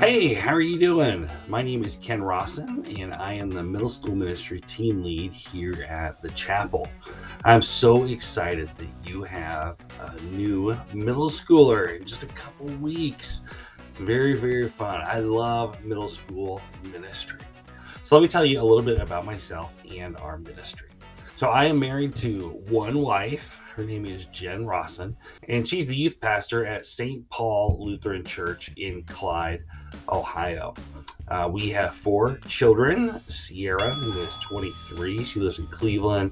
Hey, how are you doing? My name is Ken Rawson, and I am the middle school ministry team lead here at the chapel. I'm so excited that you have a new middle schooler in just a couple weeks. Very, very fun. I love middle school ministry. So let me tell you a little bit about myself and our ministry. So I am married to one wife. Her name is Jen Rawson, and she's the youth pastor at St. Paul Lutheran Church in Clyde, Ohio. We have 4 children. Sierra, who is 23, she lives in Cleveland.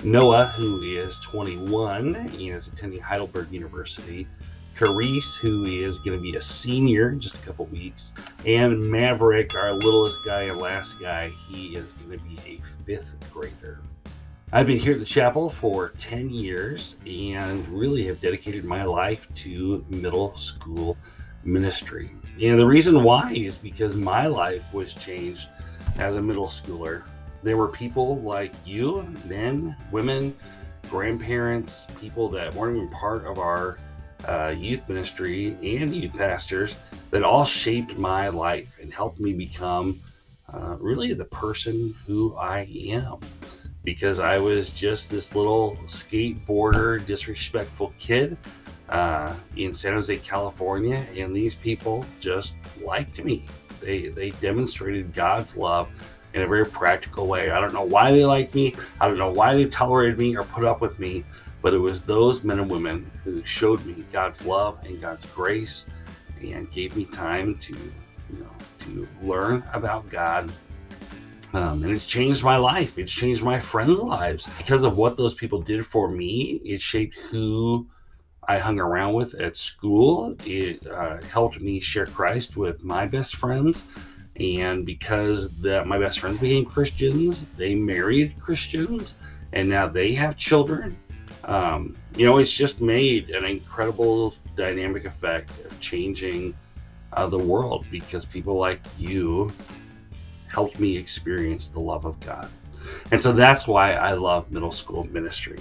Noah, who is 21 and is attending Heidelberg University. Carice, who is going to be a senior in just a couple weeks. And Maverick, our littlest guy and last guy, he is going to be a 5th grader. I've been here at the chapel for 10 years and really have dedicated my life to middle school ministry. And the reason why is because my life was changed as a middle schooler. There were people like you, men, women, grandparents, people that weren't even part of our youth ministry and youth pastors that all shaped my life and helped me become really the person who I am. Because I was just this little skateboarder, disrespectful kid in San Jose, California, and these people just liked me. They demonstrated God's love in a very practical way. I don't know why they liked me. I don't know why they tolerated me or put up with me, but it was those men and women who showed me God's love and God's grace and gave me time to learn about God. And it's changed my life. It's changed my friends' lives. Because of what those people did for me, it shaped who I hung around with at school. It helped me share Christ with my best friends. And because my best friends became Christians, they married Christians, and now they have children. It's just made an incredible dynamic effect of changing the world because people like you helped me experience the love of God. And so that's why I love middle school ministry.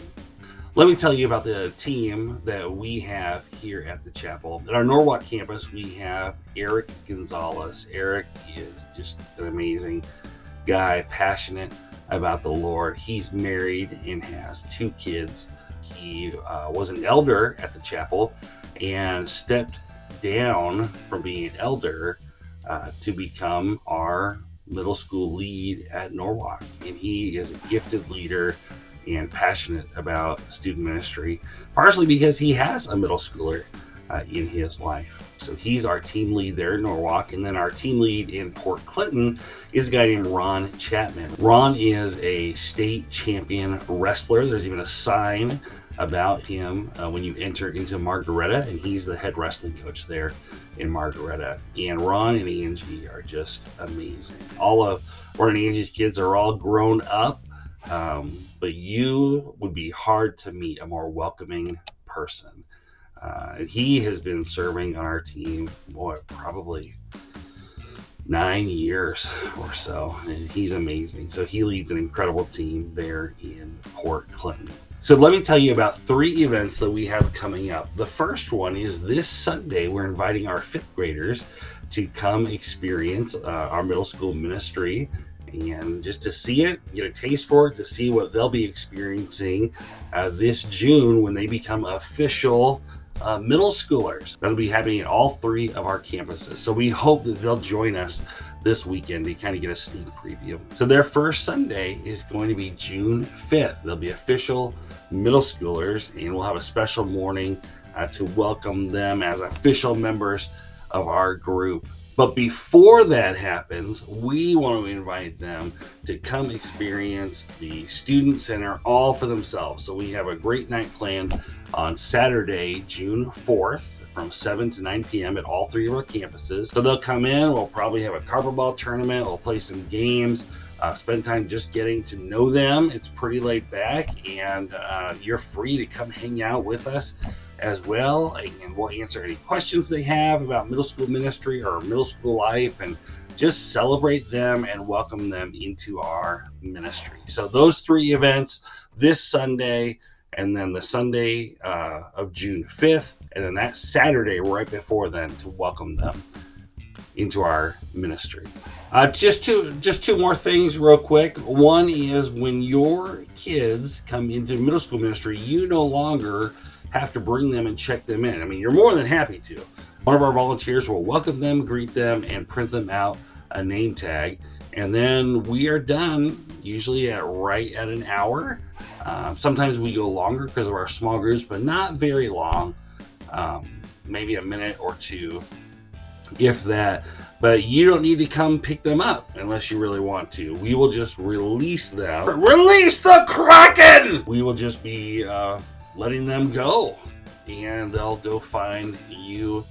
Let me tell you about the team that we have here at the chapel. At our Norwalk campus, we have Eric Gonzalez. Eric is just an amazing guy, passionate about the Lord. He's married and has 2 kids. He was an elder at the chapel and stepped down from being an elder to become our middle school lead at Norwalk, and he is a gifted leader and passionate about student ministry, partially because he has a middle schooler in his life. So he's our team lead there in Norwalk, and then our team lead in Port Clinton is a guy named Ron Chapman. Ron is a state champion wrestler. There's even a sign about him when you enter into Margaretta, and he's the head wrestling coach there in Margaretta. And Ron and Angie are just amazing. All of Ron and Angie's kids are all grown up, but you would be hard to meet a more welcoming person. And he has been serving on our team, probably 9 years or so, and he's amazing. So he leads an incredible team there in Port Clinton. So let me tell you about 3 events that we have coming up. The first one is this Sunday. We're inviting our 5th graders to come experience our middle school ministry and just to see it, get a taste for it, to see what they'll be experiencing this June when they become official middle schoolers. That'll be happening at all 3 of our campuses. So we hope that they'll join us this weekend to kind of get a sneak preview. So their first Sunday is going to be June 5th. They'll be official middle schoolers, and we'll have a special morning to welcome them as official members of our group. But before that happens, we want to invite them to come experience the Student Center all for themselves. So we have a great night planned on Saturday, June 4th, from 7 to 9 p.m. at all 3 of our campuses. So they'll come in, we'll probably have a carpet ball tournament, we'll play some games, spend time just getting to know them. It's pretty laid back, and you're free to come hang out with us as well, and we'll answer any questions they have about middle school ministry or middle school life, and just celebrate them and welcome them into our ministry. So those 3 events this Sunday, and then the Sunday of June 5th, and then that Saturday right before then to welcome them. into our ministry. Just two more things real quick. One is when your kids come into middle school ministry, you no longer have to bring them and check them in. I mean, you're more than happy to. One of our volunteers will welcome them, greet them, and print them out a name tag. And then we are done, usually right at an hour. Sometimes we go longer because of our small groups, but not very long. Maybe a minute or two, if that. But you don't need to come pick them up unless you really want to. We will just release them. Release the Kraken! We will just be letting them go, and they'll go find you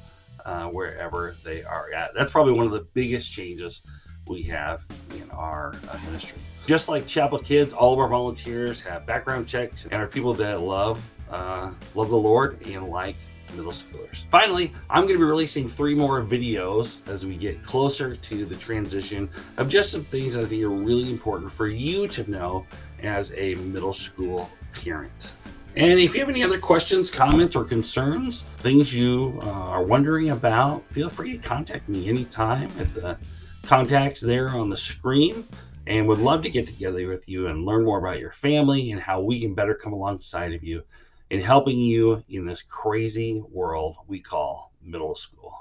wherever they are at. That's probably one of the biggest changes we have in our ministry. Just like Chapel Kids, all of our volunteers have background checks and are people that love the Lord and like middle schoolers. Finally, I'm going to be releasing 3 more videos as we get closer to the transition of just some things that I think are really important for you to know as a middle school parent. And if you have any other questions, comments, or concerns, things you are wondering about, feel free to contact me anytime at the contacts there on the screen, and would love to get together with you and learn more about your family and how we can better come alongside of you in helping you in this crazy world we call middle school.